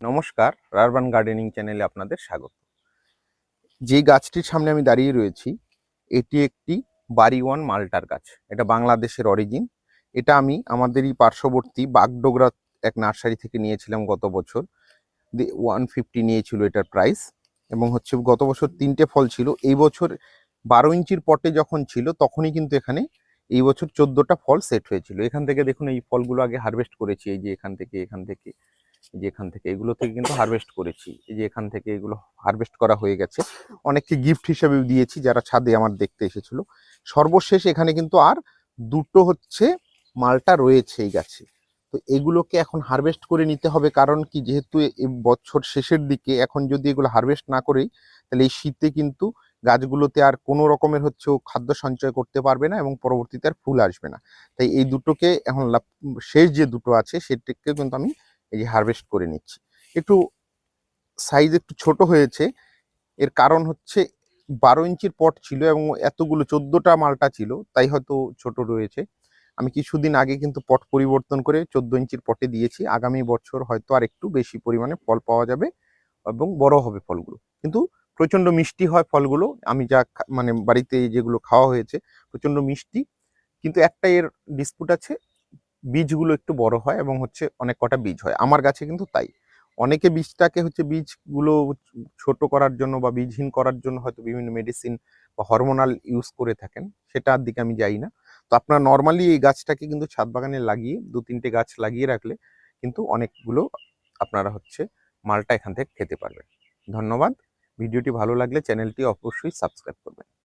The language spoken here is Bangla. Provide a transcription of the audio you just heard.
নমস্কার, আরবান গার্ডেনিং চ্যানেলে আপনাদের স্বাগত। যে গাছটির সামনে আমি দাঁড়িয়ে রয়েছি এটি একটি বাড়িওয়ান মাল্টার গাছ। এটা বাংলাদেশের অরিজিন। এটা আমি আমাদেরই পার্শ্ববর্তী বাগডোগরা এক নার্সারি থেকে নিয়েছিলাম গত বছর। 150 নিয়েছিল এটার প্রাইস, এবং গত বছর 3টে ফল ছিল। এই বছর 12 ইঞ্চির পটে যখন ছিল তখনই কিন্তু এখানে এই বছর 14টা ফল সেট হয়েছিল। এখান থেকে দেখুন, এই ফলগুলো আগে হারভেস্ট করেছি। এই যে এখান থেকে এগুলো থেকে কিন্তু হারভেস্ট করেছি। এই যে এখান থেকে এগুলো হারভেস্ট করা হয়ে গেছে। অনেককে গিফট হিসেবে দিয়েছি যারা ছাদে আমার দেখতে এসেছিল। সর্বশেষ এখানে কিন্তু আর দুটো মালটা রয়েছে এই গাছে। তো এগুলোকে এখন হারভেস্ট করে নিতে হবে, কারণ কি, যেহেতু এই বছর শেষের দিকে এখন যদি এগুলো হারভেস্ট না করেই, তাহলে এই শীতে কিন্তু গাছগুলোতে আর কোনো রকমের খাদ্য সঞ্চয় করতে পারবে না এবং পরবর্তীতে আর ফুল আসবে না। তাই এই দুটোকে এখন শেষ যে দুটো আছে সেটাকে কিন্তু আমি এই যে হারভেস্ট করে নিচ্ছি। একটু সাইজ একটু ছোট হয়েছে, এর কারণ 12 ইঞ্চির পট ছিল এবং এতগুলো 14টা মালটা ছিল, তাই হয়তো ছোট রয়েছে। আমি কিছুদিন আগে কিন্তু পট পরিবর্তন করে 14 ইঞ্চির পটে দিয়েছি। আগামী বছর হয়তো আর একটু বেশি পরিমাণে ফল পাওয়া যাবে এবং বড় হবে ফলগুলো। কিন্তু প্রচন্ড মিষ্টি হয় ফলগুলো। আমি যা মানে বাড়িতে যেগুলো খাওয়া হয়েছে প্রচন্ড মিষ্টি। কিন্তু একটা এর ডিসপুট আছে, বীজগুলো একটু বড় হয় এবং অনেক কটা বীজ হয়। আমার গাছে কিন্তু তাই। অনেকে বীজটাকে বীজগুলো ছোট করার জন্য বা বীজহীন করার জন্য হয়তো বিভিন্ন মেডিসিন বা হরমোনাল ইউজ করে থাকেন, সেটার দিকে আমি যাই না। তো আপনারা নর্মালি এই গাছটাকে কিন্তু ছাদ বাগানে লাগিয়ে 2-3টে গাছ লাগিয়ে রাখলে কিন্তু অনেকগুলো আপনারা মালটা এখান থেকে খেতে পারবেন। ধন্যবাদ। ভিডিওটি ভালো লাগলে চ্যানেলটি অবশ্যই সাবস্ক্রাইব করবেন।